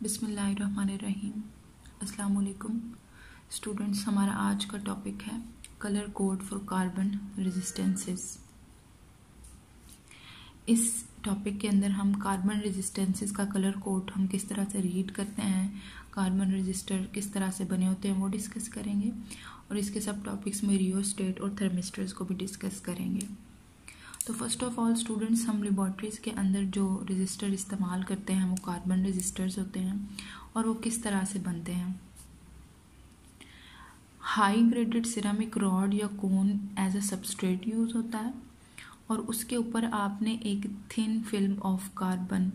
बिस्मिल्लाहिर्रहमानिर्रहीम। अस्सलाम वालेकुम स्टूडेंट्स। हमारा आज का टॉपिक है colour code for carbon resistances. इस टॉपिक के अंदर हम कार्बन रेजिस्टेंसेस का कलर कोड हम किस तरह से रीड करते हैं, कार्बन रजिस्टर किस तरह से बने होते हैं वो डिस्कस करेंगे और इसके सब टॉपिक्स में रियोस्टेट और थर्मिस्टर्स को भी डिस्कस करेंगे। तो फर्स्ट ऑफ ऑल स्टूडेंट्स, हम लेबॉर्ट्रीज के अंदर जो रजिस्टर इस्तेमाल करते हैं वो कार्बन रजिस्टर्स होते हैं और वो किस तरह से बनते हैं। हाई ग्रेडेड सिरेमिक रॉड या कोन एज अ सबस्ट्रेट यूज होता है और उसके ऊपर आपने एक थिन फिल्म ऑफ कार्बन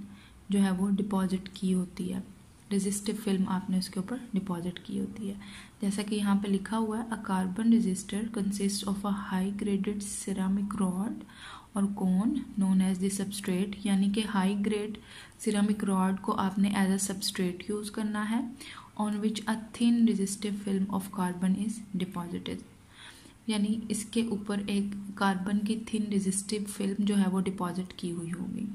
जो है वो डिपॉजिट की होती है, रेजिस्टिव फिल्म आपने उसके ऊपर डिपॉजिट की होती है। जैसा कि यहाँ पे लिखा हुआ है, a carbon register consist of a high graded ceramic rod और कोन नोन एज द सबस्ट्रेट, यानी कि हाई ग्रेड सिरेमिक रॉड को आपने एज अ सबस्ट्रेट यूज करना है on which a thin resistive film of carbon is deposited, यानी इसके ऊपर एक कार्बन की थिन रेजिस्टिव फिल्म जो है वो डिपॉजिट की हुई होगी।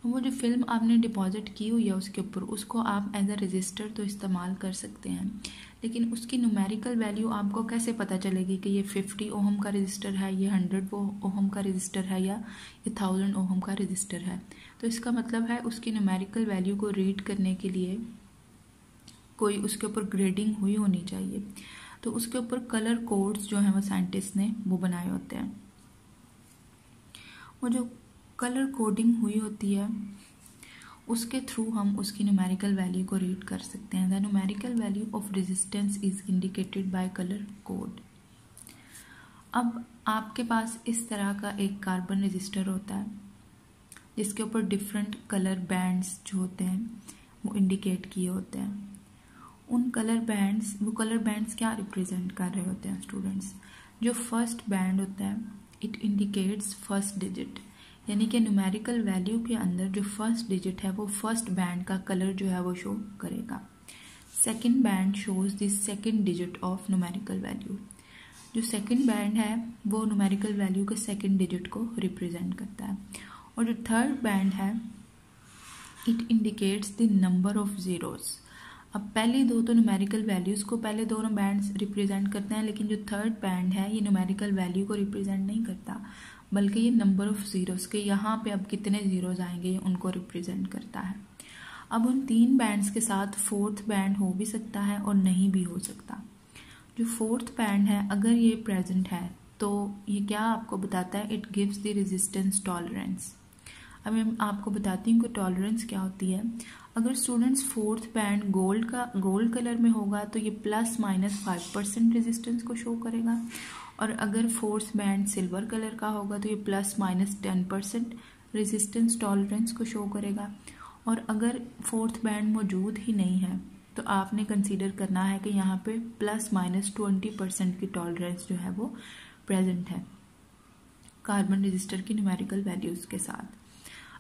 वो जो फिल्म आपने डिपॉजिट की हुई है उसके ऊपर, उसको आप एज अ रजिस्टर तो इस्तेमाल कर सकते हैं, लेकिन उसकी न्यूमेरिकल वैल्यू आपको कैसे पता चलेगी कि ये 50 ओहम का रजिस्टर है, ये 100 ओहम का रजिस्टर है या ये 1000 ओहम का रजिस्टर है। तो इसका मतलब है उसकी न्यूमेरिकल वैल्यू को रीड करने के लिए कोई उसके ऊपर ग्रेडिंग हुई होनी चाहिए। तो उसके ऊपर कलर कोड्स जो हैं वो साइंटिस्ट ने वो बनाए होते हैं। वो जो कलर कोडिंग हुई होती है उसके थ्रू हम उसकी न्यूमेरिकल वैल्यू को रीड कर सकते हैं। The numerical value of resistance is indicated by colour code. अब आपके पास इस तरह का एक कार्बन रजिस्टर होता है जिसके ऊपर डिफरेंट कलर बैंड्स जो होते हैं वो इंडिकेट किए होते हैं। उन कलर बैंड्स क्या रिप्रेजेंट कर रहे होते हैं स्टूडेंट्स? जो फर्स्ट बैंड होता है इट इंडिकेट्स फर्स्ट डिजिट, यानी कि न्यूमेरिकल वैल्यू के अंदर जो फर्स्ट डिजिट है वो फर्स्ट बैंड का कलर जो है वो शो करेगा। Second band shows the second digit of numerical value. जो सेकंड बैंड है वो न्यूमेरिकल वैल्यू के सेकंड डिजिट को रिप्रेजेंट करता है। और जो थर्ड बैंड है it indicates the number of zeros. अब पहली दो तो न्यूमेरिकल वैल्यूज को पहले दोनों बैंड्स रिप्रेजेंट करते हैं, लेकिन जो थर्ड बैंड है ये न्यूमेरिकल वैल्यू को रिप्रेजेंट नहीं करता, बल्कि ये नंबर ऑफ जीरोज के यहाँ पे अब कितने जीरोज आएंगे उनको रिप्रेजेंट करता है। अब उन तीन बैंड्स के साथ फोर्थ बैंड हो भी सकता है और नहीं भी हो सकता। जो फोर्थ बैंड है अगर ये प्रेजेंट है तो ये क्या आपको बताता है? It gives the resistance tolerance. अब मैं आपको बताती हूँ कि टॉलरेंस क्या होती है। अगर students fourth band gold colour में होगा तो ये ±5% रेजिस्टेंस को शो करेगा, और अगर फोर्थ बैंड सिल्वर कलर का होगा तो ये ±10% रेजिस्टेंस टॉलरेंस को शो करेगा। और अगर फोर्थ बैंड मौजूद ही नहीं है तो आपने कंसीडर करना है कि यहाँ पे ±20% की टॉलरेंस जो है वो प्रेजेंट है कार्बन रजिस्टर की न्यूमेरिकल वैल्यूज के साथ।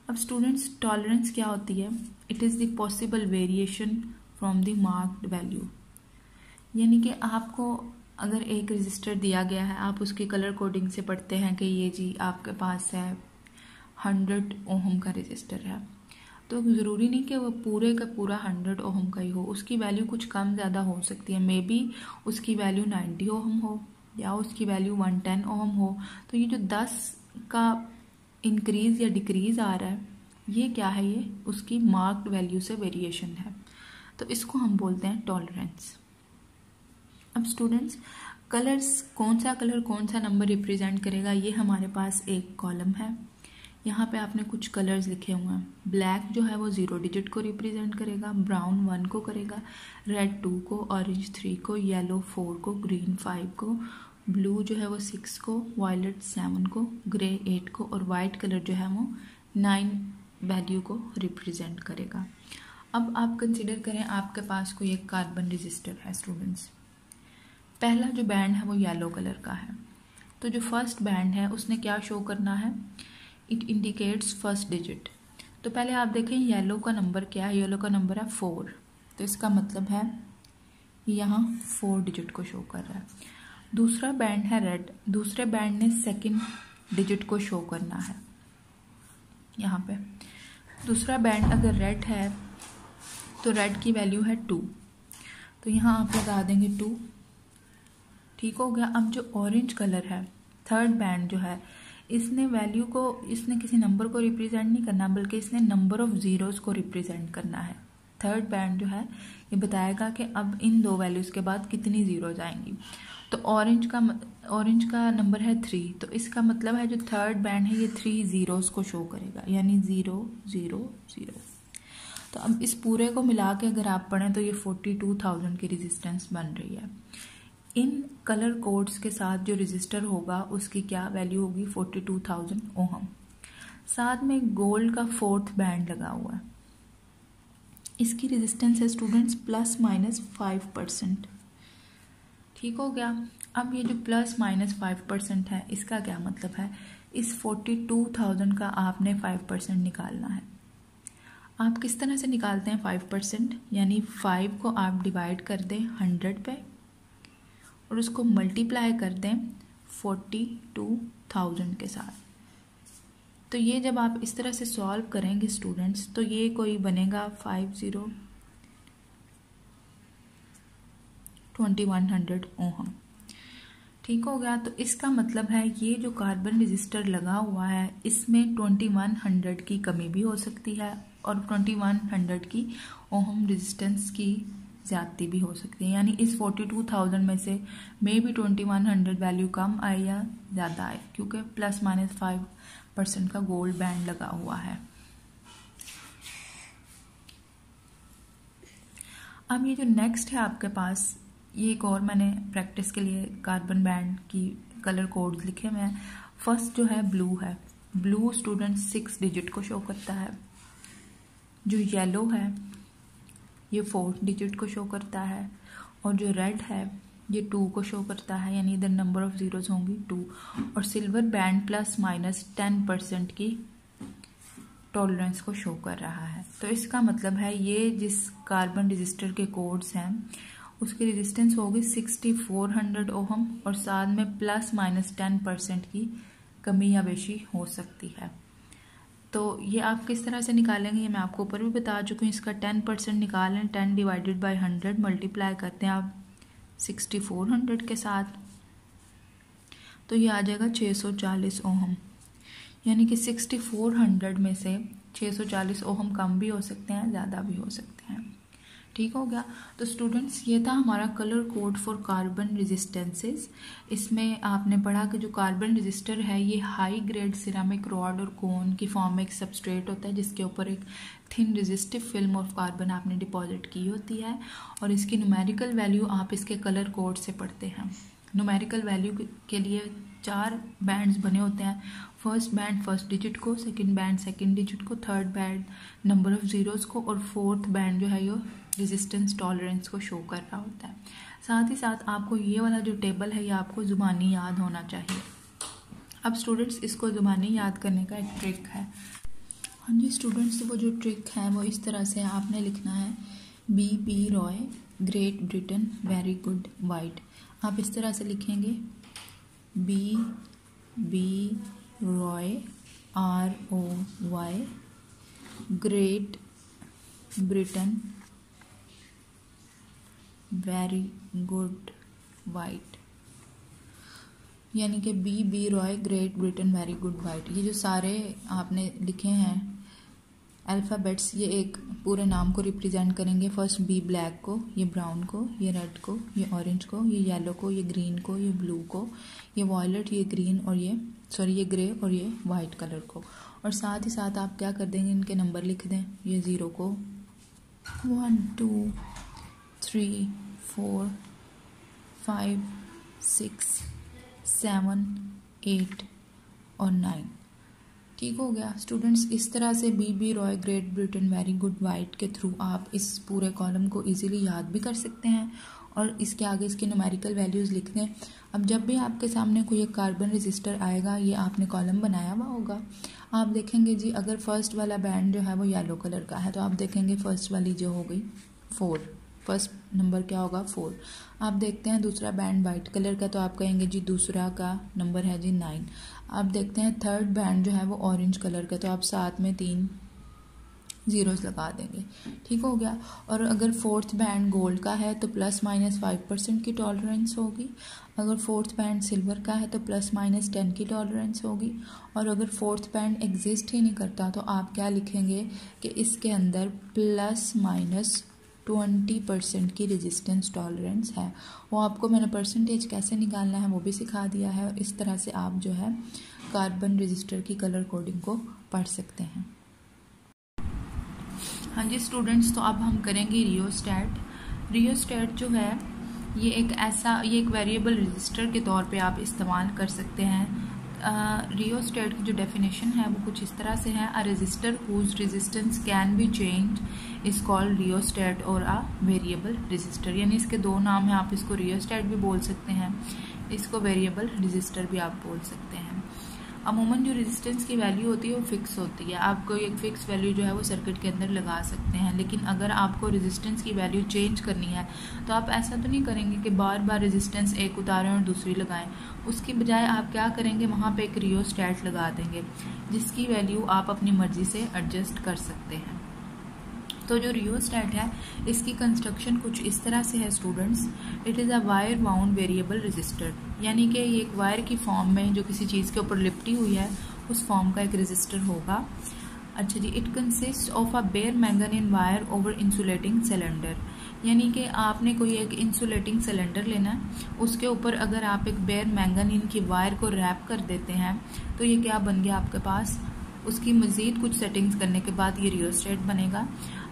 अब स्टूडेंट्स, टॉलरेंस क्या होती है? It is the possible variation from the marked value, यानी कि आपको अगर एक रजिस्टर दिया गया है, आप उसकी कलर कोडिंग से पढ़ते हैं कि ये जी आपके पास है 100 ओहम का रजिस्टर है, तो ज़रूरी नहीं कि वो पूरे का पूरा 100 ओहम का ही हो, उसकी वैल्यू कुछ कम ज़्यादा हो सकती है। मे बी उसकी वैल्यू 90 ओहम हो या उसकी वैल्यू 110 ओहम हो। तो ये जो 10 का इंक्रीज या डिक्रीज आ रहा है ये क्या है? ये उसकी मार्क्ड वैल्यू से वेरिएशन है, तो इसको हम बोलते हैं टॉलरेंस। अब स्टूडेंट्स, कलर्स कौन सा कलर कौन सा नंबर रिप्रेजेंट करेगा, ये हमारे पास एक कॉलम है। यहाँ पे आपने कुछ कलर्स लिखे हुए हैं। ब्लैक जो है वो 0 डिजिट को रिप्रेजेंट करेगा, ब्राउन 1 को करेगा, रेड 2 को, ऑरेंज 3 को, येलो 4 को, ग्रीन 5 को, ब्लू जो है वो 6 को, वायलेट 7 को, ग्रे 8 को और वाइट कलर जो है वो 9 वैल्यू को रिप्रेजेंट करेगा। अब आप कंसिडर करें आपके पास कोई एक कार्बन रजिस्टर है स्टूडेंट्स। पहला जो बैंड है वो येलो कलर का है, तो जो फर्स्ट बैंड है उसने क्या शो करना है? It indicates first digit. तो पहले आप देखें येलो का नंबर क्या है? येलो का नंबर है 4, तो इसका मतलब है यहाँ 4 डिजिट को शो कर रहा है। दूसरा बैंड है रेड, दूसरे बैंड ने सेकंड डिजिट को शो करना है। यहाँ पे दूसरा बैंड अगर रेड है तो रेड की वैल्यू है 2, तो यहाँ आप लगा देंगे 2। ठीक हो गया। अब जो ऑरेंज कलर है, थर्ड बैंड जो है, इसने वैल्यू को, इसने किसी नंबर को रिप्रेजेंट नहीं करना, बल्कि इसने नंबर ऑफ ज़ीरोज़ को रिप्रेजेंट करना है। थर्ड बैंड जो है ये बताएगा कि अब इन दो वैल्यूज़ के बाद कितनी ज़ीरोज़ आएंगी। तो ऑरेंज का नंबर है 3, तो इसका मतलब है जो थर्ड बैंड है ये 3 ज़ीरोज़ को शो करेगा, यानी 0 0 0। तो अब इस पूरे को मिला के अगर आप पढ़ें तो ये 42,000 की रेजिस्टेंस बन रही है। इन कलर कोड्स के साथ जो रजिस्टर होगा उसकी क्या वैल्यू होगी, 42,000 ओहम। साथ में गोल्ड का फोर्थ बैंड लगा हुआ है, इसकी रेजिस्टेंस है स्टूडेंट्स ±5%। ठीक हो गया। अब ये जो ±5% है, इसका क्या मतलब है, इस 42,000 का आपने 5% निकालना है। आप किस तरह से निकालते हैं 5%, यानी 5 को आप डिवाइड कर दें 100 पे और उसको मल्टीप्लाई कर दें 42,000 के साथ। तो ये जब आप इस तरह से सॉल्व करेंगे स्टूडेंट्स, तो ये कोई बनेगा 2100 ओहम। ठीक हो गया। तो इसका मतलब है ये जो कार्बन रजिस्टर लगा हुआ है इसमें 2100 की कमी भी हो सकती है और 2100 की ओहम रेजिस्टेंस की ज़्यादती भी हो सकती है, यानी इस 42,000 में से मे बी 2100 वैल्यू कम आए या ज़्यादा आए, क्योंकि ±5% का गोल्ड बैंड लगा हुआ है। अब ये जो नेक्स्ट है आपके पास, ये एक और मैंने प्रैक्टिस के लिए कार्बन बैंड की कलर कोड्स लिखे हुए हैं। फर्स्ट जो है ब्लू है, ब्लू स्टूडेंट 6 डिजिट को शो करता है। जो येलो है ये 4 डिजिट को शो करता है, और जो रेड है ये 2 को शो करता है, यानी इधर नंबर ऑफ जीरोज होंगी 2। और सिल्वर बैंड ±10% की टॉलरेंस को शो कर रहा है। तो इसका मतलब है ये जिस कार्बन रजिस्टर के कोड्स हैं उसकी रेजिस्टेंस होगी 6400 ओहम, और साथ में ±10% की कमी या बेशी हो सकती है। तो ये आप किस तरह से निकालेंगे ये मैं आपको ऊपर भी बता चुकी हूँ। इसका 10% निकालें, 10 डिवाइडेड बाई 100 मल्टीप्लाई करते हैं आप 6400 के साथ, तो ये आ जाएगा 640 ओहम, यानी कि 6400 में से 640 ओहम कम भी हो सकते हैं, ज़्यादा भी हो सकते हैं। ठीक हो गया। तो स्टूडेंट्स ये था हमारा colour code for carbon resistances. इसमें आपने पढ़ा कि जो कार्बन रजिस्टर है ये हाई ग्रेड सिरेमिक रॉड और कोन की फॉर्म में एक सबस्ट्रेट होता है जिसके ऊपर एक thin resistive film of carbon आपने डिपॉजिट की होती है, और इसकी न्यूमेरिकल वैल्यू आप इसके कलर कोड से पढ़ते हैं। न्यूमेरिकल वैल्यू के लिए 4 बैंड्स बने होते हैं। फर्स्ट बैंड फर्स्ट डिजिट को, सेकंड बैंड सेकंड डिजिट को, third band number of zeros को, और फोर्थ बैंड जो है ये रेजिस्टेंस टॉलरेंस को शो कर रहा होता है। साथ ही साथ आपको ये वाला जो टेबल है ये आपको ज़ुबानी याद होना चाहिए। अब स्टूडेंट्स इसको ज़ुबानी याद करने का एक ट्रिक है। हाँ जी स्टूडेंट्स, वो जो ट्रिक है वो इस तरह से आपने लिखना है, B.B. Roy great Britain very good white. आप इस तरह से लिखेंगे, B.B. Roy ROY great Britain very good white, यानी कि B.B. Roy great Britain very good white. ये जो सारे आपने लिखे हैं अल्फ़ाबेट्स, ये एक पूरे नाम को रिप्रेजेंट करेंगे। फर्स्ट B ब्लैक को, ये ब्राउन को, ये रेड को, ये ऑरेंज को, ये येलो को, ये ग्रीन को, ये ब्लू को, ये वॉयलेट, ये ग्रीन और ये ग्रे और ये वाइट कलर को। और साथ ही साथ आप क्या कर देंगे, इनके नंबर लिख दें। ये 0 को 1 2 3 4 5 6 7 8 और 9। ठीक हो गया स्टूडेंट्स। इस तरह से B.B. Roy great Britain very good white के थ्रू आप इस पूरे कॉलम को इजीली याद भी कर सकते हैं और इसके आगे इसकी न्यूमेरिकल वैल्यूज़ लिख दें। अब जब भी आपके सामने कोई एक कार्बन रजिस्टर आएगा, ये आपने कॉलम बनाया हुआ होगा, आप देखेंगे जी अगर फर्स्ट वाला बैंड जो है वो येलो कलर का है तो आप देखेंगे फर्स्ट वाली जो हो गई 4, फर्स्ट नंबर क्या होगा 4। आप देखते हैं दूसरा बैंड वाइट कलर का तो आप कहेंगे जी दूसरा का नंबर है जी 9। आप देखते हैं थर्ड बैंड जो है वो ऑरेंज कलर का तो आप साथ में 3 ज़ीरोज़ लगा देंगे। ठीक हो गया। और अगर फोर्थ बैंड गोल्ड का है तो ±5% की टॉलरेंस होगी। अगर फोर्थ बैंड सिल्वर का है तो ±10 की टॉलरेंस होगी। और अगर फोर्थ बैंड एग्जिस्ट ही नहीं करता तो आप क्या लिखेंगे कि इसके अंदर ±20% की रेजिस्टेंस टॉलरेंस है। वो आपको मैंने परसेंटेज कैसे निकालना है वो भी सिखा दिया है। और इस तरह से आप जो है कार्बन रजिस्टर की कलर कोडिंग को पढ़ सकते हैं। हाँ जी स्टूडेंट्स, तो अब हम करेंगे रियोस्टैट। रियोस्टैट जो है ये एक वेरिएबल रजिस्टर के तौर पे आप इस्तेमाल कर सकते हैं। रियोस्टैट की जो डेफिनेशन है वो कुछ इस तरह से है, a resistor whose resistance can be change is called rheostat और अ वेरिएबल रजिस्टर। यानी इसके दो नाम हैं, आप इसको रियोस्टैट भी बोल सकते हैं, इसको वेरिएबल रजिस्टर भी आप बोल सकते हैं। अमूमन जो रेजिस्टेंस की वैल्यू होती है वो फिक्स होती है, आप कोई एक फिक्स वैल्यू जो है वो सर्किट के अंदर लगा सकते हैं। लेकिन अगर आपको रेजिस्टेंस की वैल्यू चेंज करनी है तो आप ऐसा तो नहीं करेंगे कि बार बार रेजिस्टेंस एक उतारें और दूसरी लगाएं। उसकी बजाय आप क्या करेंगे, वहाँ पे एक रियोस्टैट लगा देंगे जिसकी वैल्यू आप अपनी मर्जी से एडजस्ट कर सकते हैं। तो जो रियोस्टैट है इसकी कंस्ट्रक्शन कुछ इस तरह से है students. It is a wire bound variable resistor, यानी कि ये एक वायर की फॉर्म में जो किसी चीज़ के ऊपर लिपटी हुई है उस फॉर्म का एक रजिस्टर होगा। अच्छा जी, it consist of a bare manganin wire over insulating cylinder, यानी कि आपने कोई एक इंसुलेटिंग सिलेंडर लेना है, उसके ऊपर अगर आप एक बेयर मैंगनीन की वायर को रैप कर देते हैं तो ये क्या बन गया आपके पास। उसकी मज़ीद कुछ सेटिंग्स करने के बाद ये रियोस्टैट बनेगा।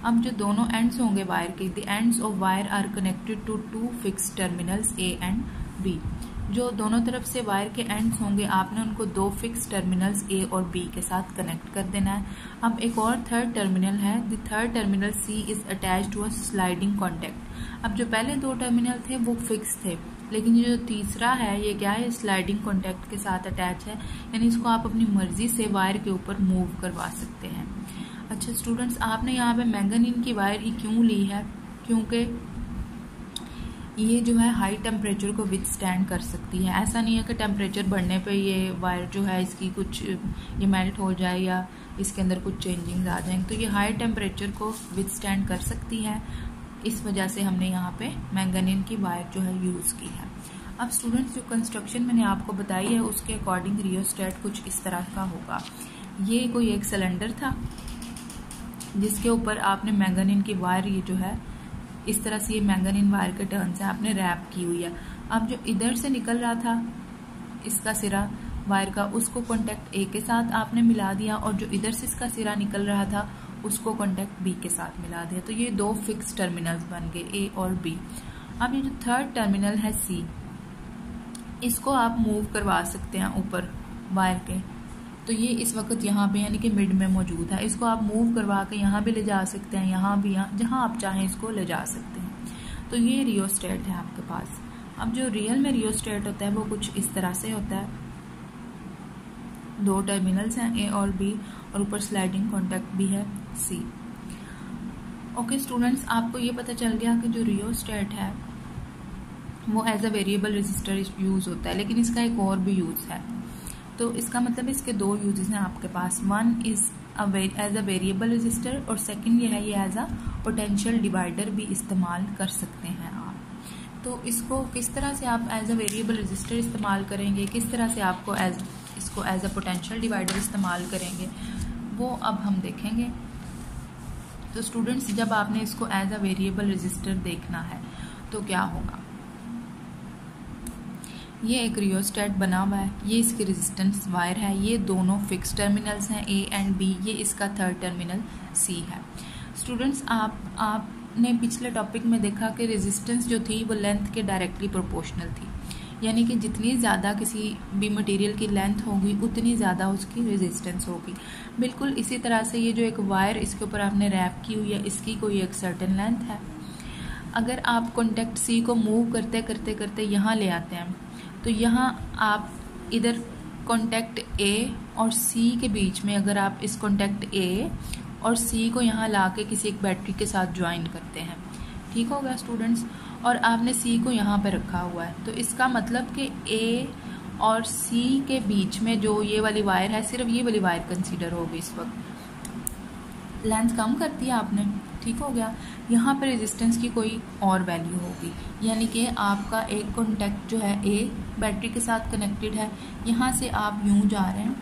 अब जो दोनों एंड्स होंगे वायर के, the ends of wire are connected to 2 fix terminals A and B. जो दोनों तरफ से वायर के एंड्स होंगे आपने उनको 2 फिक्स टर्मिनल्स ए और बी के साथ कनेक्ट कर देना है। अब एक और थर्ड टर्मिनल है, the third terminal C is attached to a sliding contact. अब जो पहले 2 टर्मिनल थे वो फिक्स थे, लेकिन ये जो तीसरा है ये क्या है, स्लाइडिंग कॉन्टैक्ट के साथ अटैच है, यानी इसको आप अपनी मर्जी से वायर के ऊपर मूव करवा सकते हैं। अच्छा स्टूडेंट्स, आपने यहाँ पे मैंगनीन की वायर ही क्यों ली है, क्योंकि ये जो है हाई टेम्परेचर को विथस्टैंड कर सकती है। ऐसा नहीं है कि टेम्परेचर बढ़ने पे ये वायर जो है इसकी कुछ ये मेल्ट हो जाए या इसके अंदर कुछ चेंजिंग्स आ जाएंगे, तो ये हाई टेम्परेचर को विथस्टैंड कर सकती है। इस वजह से हमने यहाँ पे मैंगनीन की वायर जो है यूज़ की है। अब स्टूडेंट्स, जो कंस्ट्रक्शन मैंने आपको बताई है उसके अकॉर्डिंग रियोस्टैट कुछ इस तरह का होगा। ये कोई एक सिलेंडर था जिसके ऊपर आपने मैंगनीन की वायर, ये जो है इस तरह से ये मैंगनीन वायर के टर्न से आपने रैप की हुई है। अब जो इधर से निकल रहा था इसका सिरा वायर का, उसको कॉन्टैक्ट ए के साथ आपने मिला दिया, और जो इधर से इसका सिरा निकल रहा था उसको कॉन्टैक्ट बी के साथ मिला दिया। तो ये 2 फिक्स टर्मिनल्स बन गए, ए और बी। अब ये जो थर्ड टर्मिनल है सी, इसको आप मूव करवा सकते हैं ऊपर वायर के। तो ये इस वक्त यहाँ पे यानी कि मिड में मौजूद है, इसको आप मूव करवा के यहाँ भी ले जा सकते हैं, यहाँ भी, यहाँ जहाँ आप चाहें इसको ले जा सकते हैं। तो ये रियोस्टैट है आपके पास। अब जो रियल में रियोस्टैट होता है वो कुछ इस तरह से होता है, 2 टर्मिनल्स हैं ए और बी, और ऊपर स्लाइडिंग कॉन्टैक्ट भी है सी। ओके स्टूडेंट्स, आपको ये पता चल गया कि जो रियोस्टैट है वो as a variable resistor use होता है, लेकिन इसका एक और भी यूज है। तो इसका मतलब इसके 2 यूजेस हैं आपके पास। One is as a variable resistor, और सेकंड ये है ये एज अ पोटेंशियल डिवाइडर भी इस्तेमाल कर सकते हैं आप। तो इसको किस तरह से आप एज अ वेरिएबल रजिस्टर इस्तेमाल करेंगे, किस तरह से आपको इसको एज अ पोटेंशियल डिवाइडर इस्तेमाल करेंगे, वो अब हम देखेंगे। तो स्टूडेंट्स, जब आपने इसको एज अ वेरिएबल रजिस्टर देखना है तो क्या होगा, ये एक रियोस्टैट बना हुआ है, ये इसकी रेजिस्टेंस वायर है, ये दोनों फिक्स टर्मिनल्स हैं ए एंड बी, ये इसका थर्ड टर्मिनल सी है। स्टूडेंट्स, आपने पिछले टॉपिक में देखा कि रेजिस्टेंस जो थी वो लेंथ के डायरेक्टली प्रोपोर्शनल थी, यानी कि जितनी ज़्यादा किसी भी मटेरियल की लेंथ होगी उतनी ज़्यादा उसकी रेजिस्टेंस होगी। बिल्कुल इसी तरह से ये जो एक वायर इसके ऊपर आपने रैप की हुई है, इसकी कोई एक सर्टेन लेंथ है। अगर आप कॉन्टैक्ट सी को मूव करते करते करते यहाँ ले आते हैं तो यहाँ आप इधर कॉन्टैक्ट ए और सी के बीच में अगर आप इस कॉन्टैक्ट ए और सी को यहाँ ला के किसी एक बैटरी के साथ ज्वाइन करते हैं, ठीक हो गया स्टूडेंट्स, और आपने सी को यहाँ पे रखा हुआ है, तो इसका मतलब कि ए और सी के बीच में जो ये वाली वायर है, सिर्फ ये वाली वायर कंसीडर होगी इस वक्त। लेंथ कम कर दिया आपने, ठीक हो गया। यहाँ पे रेजिस्टेंस की कोई और वैल्यू होगी, यानी कि आपका एक कॉन्टैक्ट जो है ए बैटरी के साथ कनेक्टेड है, यहाँ से आप यूं जा रहे हैं,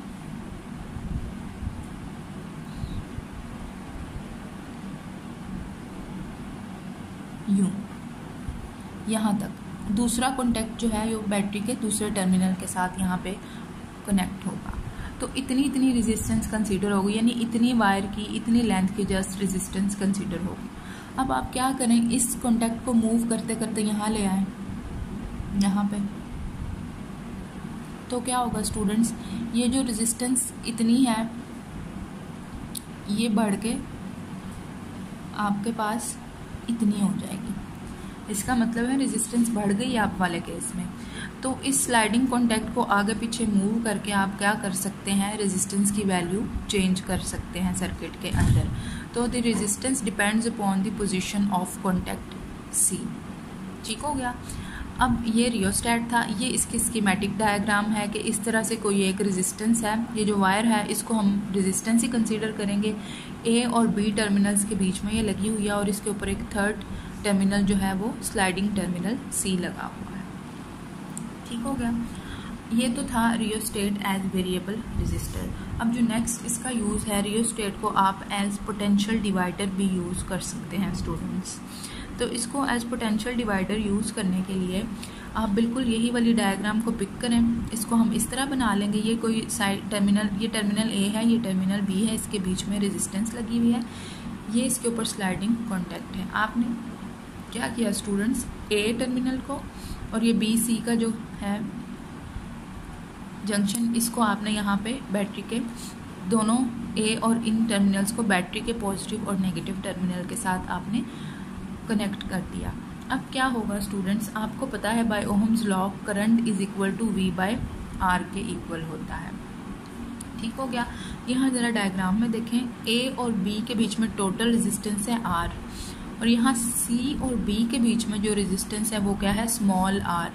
यूं यहाँ तक। दूसरा कॉन्टैक्ट जो है वो बैटरी के दूसरे टर्मिनल के साथ यहाँ पे कनेक्ट होगा। तो इतनी रेजिस्टेंस कंसीडर होगी, यानी इतनी वायर की इतनी लेंथ की जस्ट रेजिस्टेंस कंसीडर होगी। अब आप क्या करें, इस कॉन्टैक्ट को मूव करते करते यहाँ ले आए, यहाँ पे, तो क्या होगा स्टूडेंट्स, ये जो रेजिस्टेंस इतनी है ये बढ़ के आपके पास इतनी हो जाएगी। इसका मतलब है रेजिस्टेंस बढ़ गई आप वाले केस में। तो इस स्लाइडिंग कॉन्टैक्ट को आगे पीछे मूव करके आप क्या कर सकते हैं, रेजिस्टेंस की वैल्यू चेंज कर सकते हैं सर्किट के अंदर। तो the resistance depends upon the position of contact C, ठीक हो गया। अब ये रियोस्टेट था, ये इसकी स्कीमेटिक डायग्राम है कि इस तरह से कोई एक रेजिस्टेंस है, ये जो वायर है इसको हम रेजिस्टेंस ही कंसीडर करेंगे। ए और बी टर्मिनल्स के बीच में ये लगी हुई है और इसके ऊपर एक थर्ड टर्मिनल जो है वो स्लाइडिंग टर्मिनल सी लगा हुआ है, ठीक हो गया। ये तो था रियोस्टेट एज वेरिएबल रेजिस्टर। अब जो नेक्स्ट इसका यूज़ है, रियोस्टेट को आप एज पोटेंशियल डिवाइडर भी यूज़ कर सकते हैं स्टूडेंट्स। तो इसको एज पोटेंशियल डिवाइडर यूज़ करने के लिए आप बिल्कुल यही वाली डायग्राम को पिक करें, इसको हम इस तरह बना लेंगे। ये कोई साइड टर्मिनल, ये टर्मिनल ए है, ये टर्मिनल बी है, इसके बीच में रेजिस्टेंस लगी हुई है, ये इसके ऊपर स्लाइडिंग कॉन्टैक्ट है। आपने क्या किया स्टूडेंट्स, ए टर्मिनल को और ये बी सी का जो है जंक्शन, इसको आपने यहाँ पे बैटरी के दोनों ए और इन टर्मिनल्स को बैटरी के पॉजिटिव और नेगेटिव टर्मिनल के साथ आपने कनेक्ट कर दिया। अब क्या होगा स्टूडेंट्स, आपको पता है by Ohm's law current is equal to V by R के इक्वल होता है, ठीक हो गया। यहाँ जरा डायग्राम में देखें, ए और बी के बीच में टोटल रेजिस्टेंस है आर, और यहाँ सी और बी के बीच में जो रेजिस्टेंस है वो क्या है, स्मॉल आर,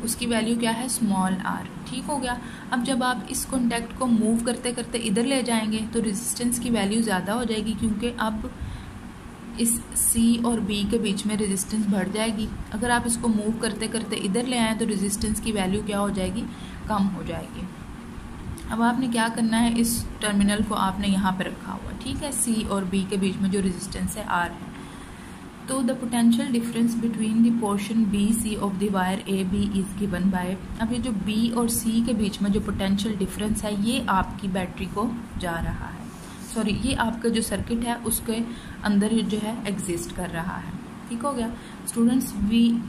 उसकी वैल्यू क्या है, स्मॉल आर, ठीक हो गया। अब जब आप इस कॉन्टैक्ट को मूव करते करते इधर ले जाएंगे तो रेजिस्टेंस की वैल्यू ज़्यादा हो जाएगी, क्योंकि अब इस C और B के बीच में रेजिस्टेंस बढ़ जाएगी। अगर आप इसको मूव करते करते इधर ले आएँ तो रेजिस्टेंस की वैल्यू क्या हो जाएगी, कम हो जाएगी। अब आपने क्या करना है, इस टर्मिनल को आपने यहाँ पे रखा हुआ, ठीक है, C और B के बीच में जो रेजिस्टेंस है R है। तो the potential difference between the portion B C of the wire A B is given by, अब ये जो B और C के बीच में जो पोटेंशियल डिफरेंस है ये आपकी बैटरी को जा रहा है, सॉरी ये आपका जो सर्किट है उसके अंदर जो है एग्जिस्ट कर रहा है, ठीक हो गया स्टूडेंट्स।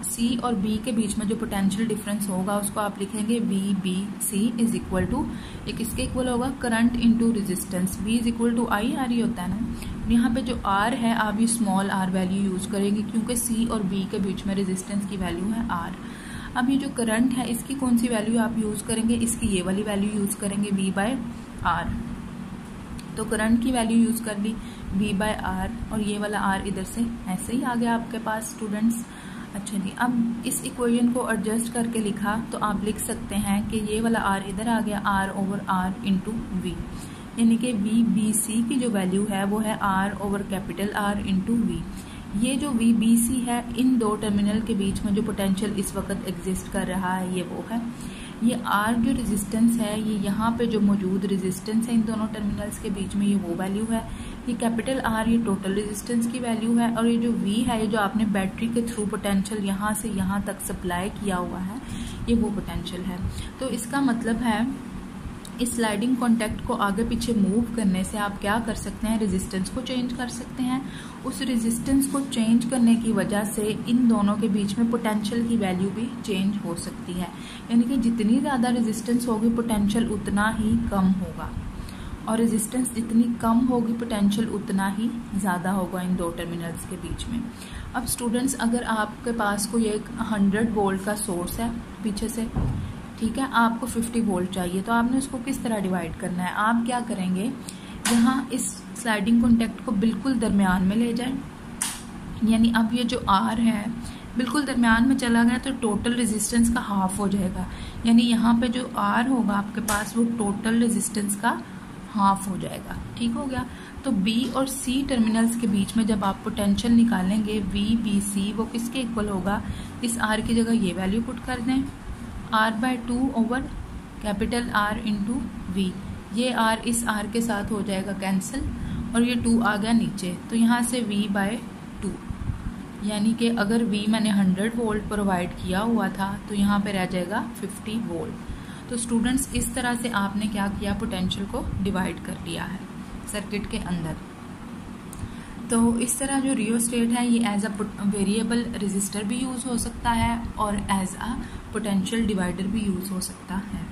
C और B के बीच में जो पोटेंशियल डिफरेंस होगा उसको आप लिखेंगे VBC इज इक्वल टू, ये किसके इक्वल होगा, current into resistance. V is equal to I R ही होता है ना, यहाँ पे जो R है आप ये स्मॉल r वैल्यू यूज करेंगे क्योंकि C और B के बीच में रेजिस्टेंस की वैल्यू है R। अब ये जो करंट है इसकी कौन सी वैल्यू आप यूज करेंगे, इसकी ये वाली वैल्यू यूज करेंगे V बाय R। तो करंट की वैल्यू यूज कर ली V बाय R, और ये वाला R इधर से ऐसे ही आ गया आपके पास स्टूडेंट्स। अच्छा जी, अब इस इक्वेशन को एडजस्ट करके लिखा तो आप लिख सकते हैं कि ये वाला R इधर आ गया, R over R into V, यानी कि VBC की जो वैल्यू है वो है R over capital R into V। ये जो VBC है इन दो टर्मिनल के बीच में जो पोटेंशियल इस वक्त एग्जिस्ट कर रहा है ये वो है। ये R जो रेजिस्टेंस है, ये यहाँ पे जो मौजूद रेजिस्टेंस है इन दोनों टर्मिनल्स के बीच में, ये वो वैल्यू है। ये कैपिटल R ये टोटल रेजिस्टेंस की वैल्यू है, और ये जो V है ये जो आपने बैटरी के थ्रू पोटेंशियल यहाँ से यहाँ तक सप्लाई किया हुआ है ये वो पोटेंशियल है। तो इसका मतलब है इस स्लाइडिंग कॉन्टैक्ट को आगे पीछे मूव करने से आप क्या कर सकते हैं, रेजिस्टेंस को चेंज कर सकते हैं। उस रेजिस्टेंस को चेंज करने की वजह से इन दोनों के बीच में पोटेंशियल की वैल्यू भी चेंज हो सकती है, यानी कि जितनी ज़्यादा रेजिस्टेंस होगी पोटेंशियल उतना ही कम होगा, और रेजिस्टेंस जितनी कम होगी पोटेंशियल उतना ही ज़्यादा होगा इन दो टर्मिनल्स के बीच में। अब स्टूडेंट्स, अगर आपके पास कोई एक 100 वोल्ट का सोर्स है पीछे से, ठीक है, आपको 50 वोल्ट चाहिए, तो आपने उसको किस तरह डिवाइड करना है, आप क्या करेंगे, यहाँ इस स्लाइडिंग कॉन्टैक्ट को बिल्कुल दरमियान में ले जाएं, यानी अब ये जो R है बिल्कुल दरमियान में चला गया तो टोटल रेजिस्टेंस का हाफ हो जाएगा, यानी यहाँ पे जो R होगा आपके पास वो टोटल रेजिस्टेंस का हाफ हो जाएगा। ठीक हो गया। तो B और C टर्मिनल्स के बीच में जब आप पोटेंशियल निकालेंगे VBC, वो किसके इक्वल होगा, इस R की जगह ये वैल्यू पुट कर दें, R/2 over capital R into V। ये R इस R के साथ हो जाएगा कैंसिल और ये 2 आ गया नीचे, तो यहाँ से V/2, यानी कि अगर V मैंने 100 वोल्ट प्रोवाइड किया हुआ था तो यहाँ पे रह जाएगा 50 वोल्ट। तो स्टूडेंट्स इस तरह से आपने क्या किया, पोटेंशियल को डिवाइड कर लिया है सर्किट के अंदर। तो इस तरह जो रियोस्टेट है ये एज अ वेरिएबल रेजिस्टर भी यूज़ हो सकता है और एज अ पोटेंशियल डिवाइडर भी यूज़ हो सकता है।